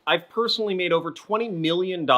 I've personally made over $20 million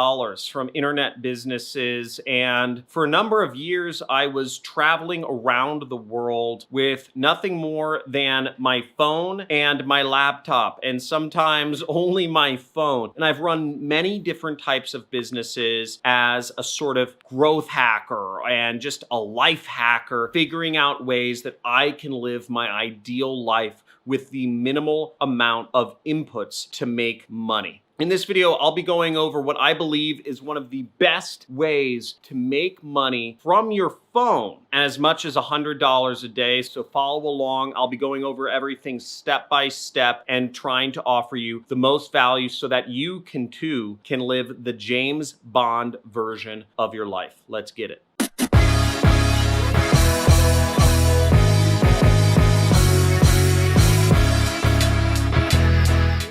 from internet businesses, and for a number of years, I was traveling around the world with nothing more than my phone and my laptop, and sometimes only my phone. And I've run many different types of businesses as a sort of growth hacker and just a life hacker, figuring out ways that I can live my ideal life with the minimal amount of inputs to make money. In this video, I'll be going over what I believe is one of the best ways to make money from your phone, as much as $100 a day. So follow along. I'll be going over everything step by step and trying to offer you the most value so that you too can live the James Bond version of your life. Let's get it.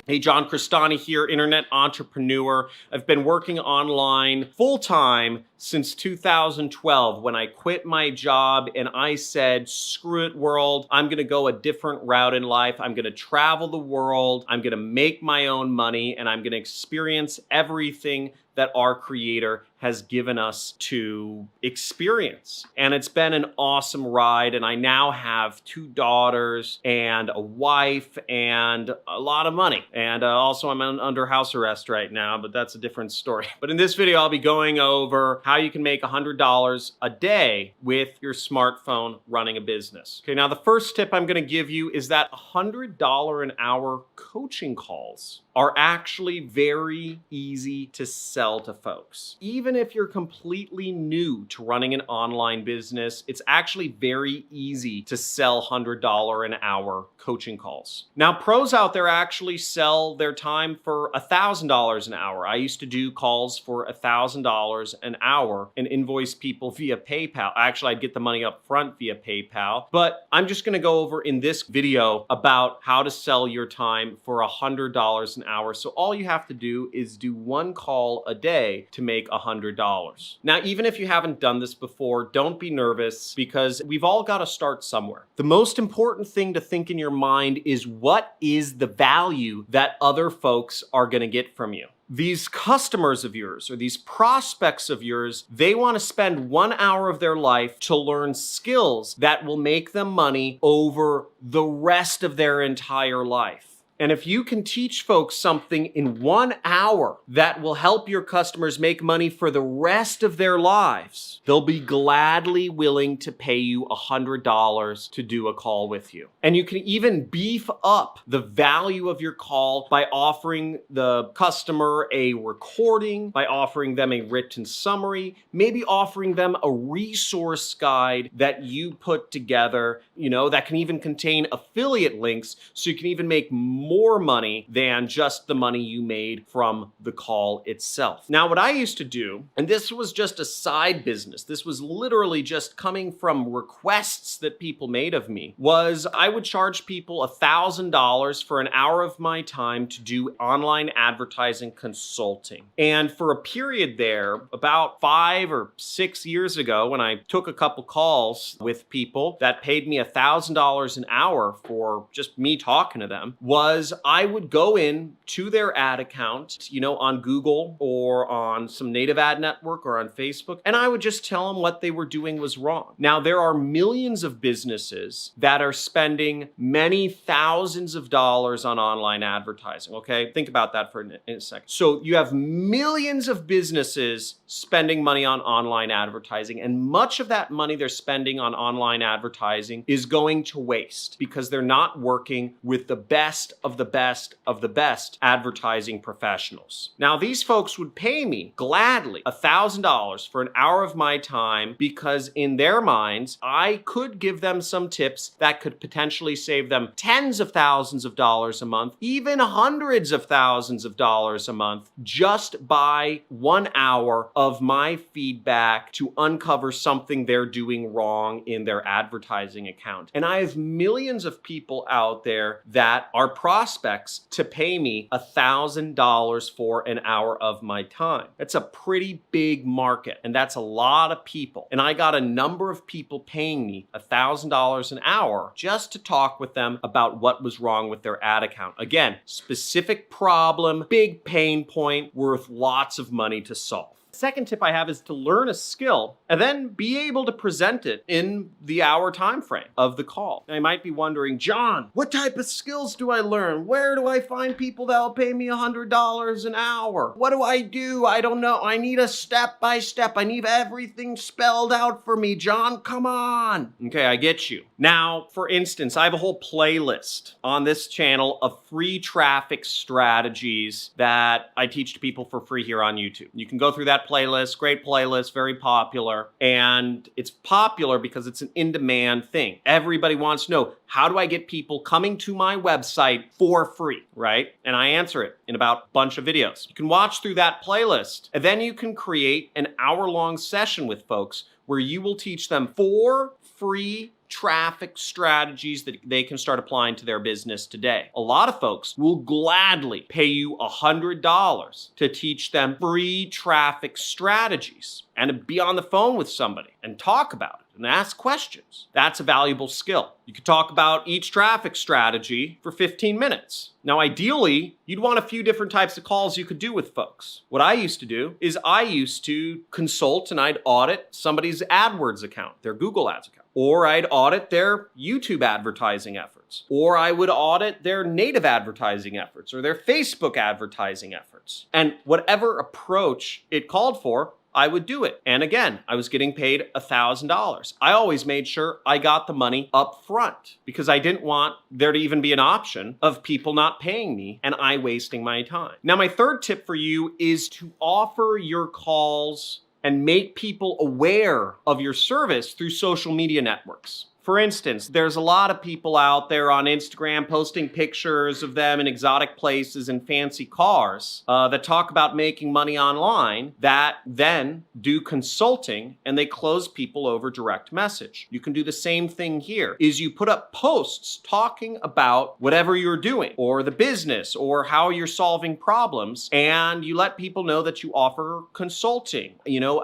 Hey, John Crestani here, internet entrepreneur. I've been working online full-time since 2012 when I quit my job and I said, screw it world, I'm gonna go a different route in life. I'm gonna travel the world, I'm gonna make my own money, and I'm gonna experience everything that our Creator has given us to experience. And it's been an awesome ride, and I now have 2 daughters and a wife and a lot of money. And also I'm under house arrest right now, but that's a different story. But in this video, I'll be going over how you can make $100 a day with your smartphone running a business. Okay, now the first tip I'm gonna give you is that $100 an hour coaching calls are actually very easy to sell to folks. Even if you're completely new to running an online business, it's actually very easy to sell $100 an hour coaching calls. Now, pros out there actually sell their time for $1,000 an hour. I used to do calls for $1,000 an hour and invoice people via PayPal. Actually, I'd get the money up front via PayPal, but I'm just gonna go over in this video about how to sell your time for $100 an hour. So all you have to do is do 1 call a day to make $100. Now, even if you haven't done this before, don't be nervous because we've all got to start somewhere. The most important thing to think in your mind is, what is the value that other folks are going to get from you? These customers of yours or these prospects of yours, they want to spend 1 hour of their life to learn skills that will make them money over the rest of their entire life. And if you can teach folks something in 1 hour that will help your customers make money for the rest of their lives, they'll be gladly willing to pay you $100 to do a call with you. And you can even beef up the value of your call by offering the customer a recording, by offering them a written summary, maybe offering them a resource guide that you put together, that can even contain affiliate links so you can even make more money than just the money you made from the call itself. Now, what I used to do, and this was just a side business, this was literally just coming from requests that people made of me, was I would charge people $1,000 for an hour of my time to do online advertising consulting. And for a period there, about 5 or 6 years ago, when I took a couple calls with people that paid me $1,000 an hour for just me talking to them, was I would go in to their ad account, on Google or on some native ad network or on Facebook, and I would just tell them what they were doing was wrong. Now, there are millions of businesses that are spending many thousands of dollars on online advertising, okay? Think about that for a second. So you have millions of businesses spending money on online advertising, and much of that money they're spending on online advertising is going to waste because they're not working with the best of the best of the best advertising professionals. Now, these folks would pay me gladly $1,000 for an hour of my time because in their minds, I could give them some tips that could potentially save them tens of thousands of dollars a month, even hundreds of thousands of dollars a month, just by 1 hour of my feedback to uncover something they're doing wrong in their advertising account. And I have millions of people out there that are prospects to pay me $1,000 for an hour of my time. That's a pretty big market, and that's a lot of people. And I got a number of people paying me $1,000 an hour just to talk with them about what was wrong with their ad account. Again, specific problem, big pain point, worth lots of money to solve. Second tip I have is to learn a skill and then be able to present it in the hour time frame of the call. Now, you might be wondering, John, what type of skills do I learn? Where do I find people that'll pay me $100 an hour? What do? I don't know. I need a step-by-step. I need everything spelled out for me, John. Come on. Okay, I get you. Now, for instance, I have a whole playlist on this channel of free traffic strategies that I teach to people for free here on YouTube. You can go through that playlist, great playlist, very popular. And it's popular because it's an in-demand thing. Everybody wants to know, how do I get people coming to my website for free, right? And I answer it in about a bunch of videos. You can watch through that playlist, and then you can create an hour-long session with folks where you will teach them 4 free traffic strategies that they can start applying to their business today. A lot of folks will gladly pay you $100 to teach them free traffic strategies and to be on the phone with somebody and talk about it and ask questions. That's a valuable skill. You could talk about each traffic strategy for 15 minutes. Now, ideally, you'd want a few different types of calls you could do with folks. What I used to do is I used to consult and I'd audit somebody's AdWords account, their Google Ads account. Or I'd audit their YouTube advertising efforts. Or I would audit their native advertising efforts or their Facebook advertising efforts. And whatever approach it called for, I would do it. And again, I was getting paid $1,000. I always made sure I got the money up front because I didn't want there to even be an option of people not paying me and I wasting my time. Now, my third tip for you is to offer your calls and make people aware of your service through social media networks. For instance, there's a lot of people out there on Instagram posting pictures of them in exotic places and fancy cars that talk about making money online that then do consulting and they close people over direct message. You can do the same thing here, is you put up posts talking about whatever you're doing or the business or how you're solving problems, and you let people know that you offer consulting,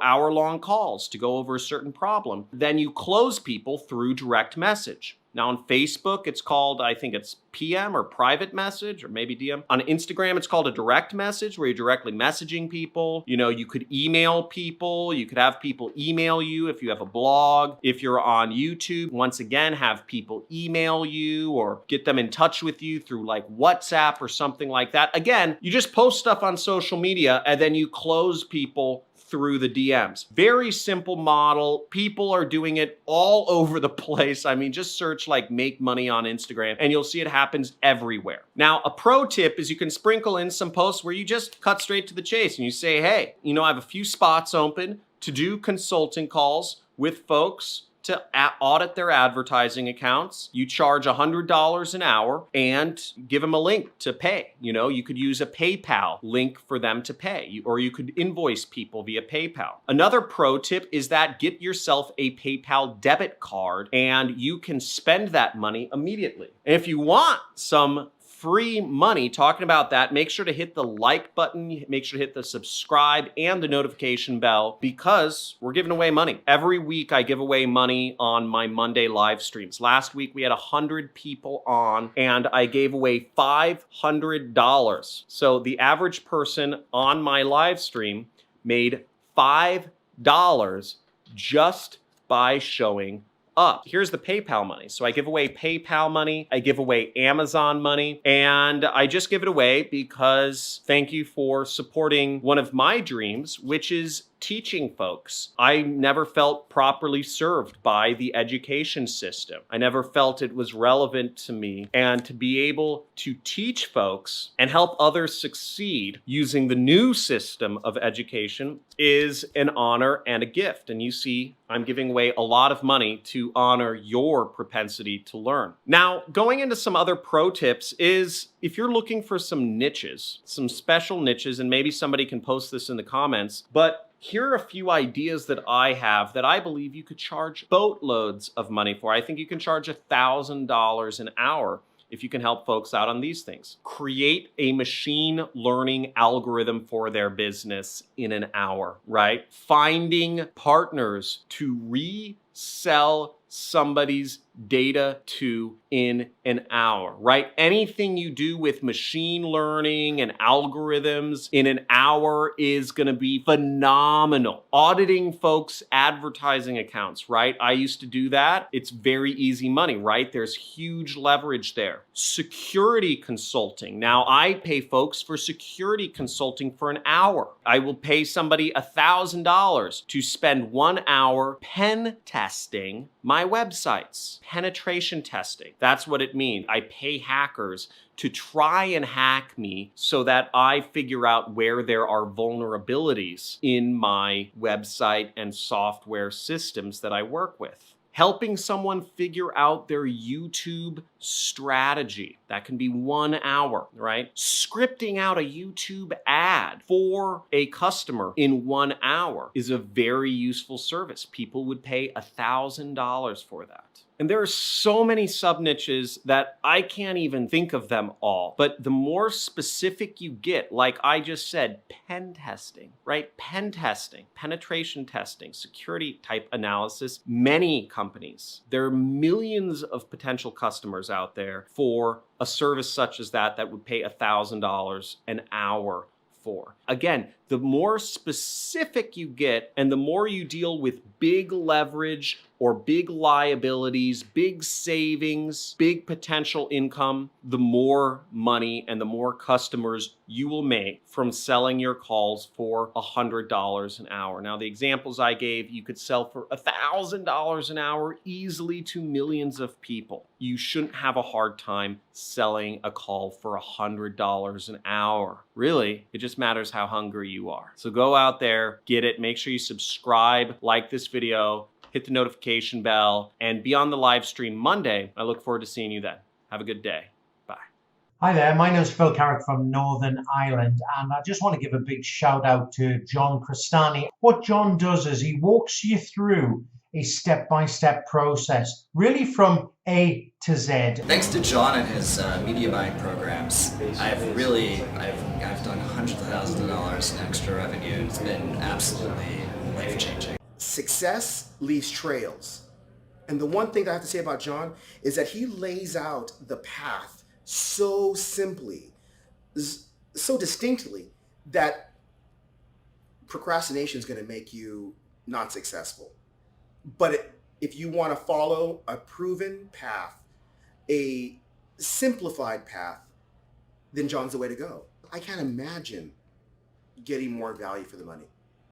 hour-long calls to go over a certain problem. Then you close people through direct message. Now on Facebook, it's called, I think it's PM or private message or maybe DM. On Instagram, it's called a direct message where you're directly messaging people. You could email people. You could have people email you if you have a blog. If you're on YouTube, once again, have people email you or get them in touch with you through like WhatsApp or something like that. Again, you just post stuff on social media and then you close people through the DMs. Very simple model. People are doing it all over the place. I mean, just search like make money on Instagram and you'll see it happens everywhere. Now, a pro tip is you can sprinkle in some posts where you just cut straight to the chase and you say, hey, I have a few spots open to do consulting calls with folks to audit their advertising accounts. You charge $100 an hour and give them a link to pay. You could use a PayPal link for them to pay, or you could invoice people via PayPal. Another pro tip is that get yourself a PayPal debit card and you can spend that money immediately. And if you want some free money talking about that, make sure to hit the like button, make sure to hit the subscribe and the notification bell because we're giving away money. Every week I give away money on my Monday live streams. Last week we had 100 people on and I gave away $500. So the average person on my live stream made $5 just by showing up. Here's the PayPal money. So I give away PayPal money, I give away Amazon money, and I just give it away because thank you for supporting one of my dreams, which is teaching folks. I never felt properly served by the education system. I never felt it was relevant to me. And to be able to teach folks and help others succeed using the new system of education is an honor and a gift. And you see, I'm giving away a lot of money to honor your propensity to learn. Now, going into some other pro tips is if you're looking for some niches, some special niches, and maybe somebody can post this in the comments, but here are a few ideas that I have that I believe you could charge boatloads of money for. I think you can charge $1,000 an hour if you can help folks out on these things. Create a machine learning algorithm for their business in an hour, right? Finding partners to resell somebody's data to in an hour, right? Anything you do with machine learning and algorithms in an hour is going to be phenomenal. Auditing folks' advertising accounts, right? I used to do that. It's very easy money, right? There's huge leverage there. Security consulting. Now I pay folks for security consulting for an hour. I will pay somebody $1,000 to spend 1 hour pen testing my websites. Penetration testing. That's what it means. I pay hackers to try and hack me so that I figure out where there are vulnerabilities in my website and software systems that I work with. Helping someone figure out their YouTube strategy. That can be 1 hour, right? Scripting out a YouTube ad for a customer in 1 hour is a very useful service. People would pay $1,000 for that. And there are so many sub-niches that I can't even think of them all. But the more specific you get, like I just said, pen testing, right? Pen testing, penetration testing, security type analysis, many companies, there are millions of potential customers out there for a service such as that that would pay $1,000 an hour for. Again, the more specific you get and the more you deal with big leverage or big liabilities, big savings, big potential income, the more money and the more customers you will make from selling your calls for $100 an hour. Now, the examples I gave, you could sell for $1,000 an hour easily to millions of people. You shouldn't have a hard time selling a call for $100 an hour. Really, it just matters how hungry you are. So go out there, get it, make sure you subscribe, like this video, hit the notification bell, and be on the live stream Monday. I look forward to seeing you then. Have a good day. Bye. Hi there, my name is Phil Carrick from Northern Ireland, and I just want to give a big shout out to John Crestani. What John does is he walks you through a step-by-step process, really from A to Z. Thanks to John and his media buying programs, I've done hundreds of thousands of dollars in extra revenue. It's been absolutely life-changing. Success leaves trails. And the one thing that I have to say about John is that he lays out the path so simply, so distinctly, that procrastination is going to make you not successful. But if you want to follow a proven path, a simplified path, then John's the way to go. I can't imagine getting more value for the money.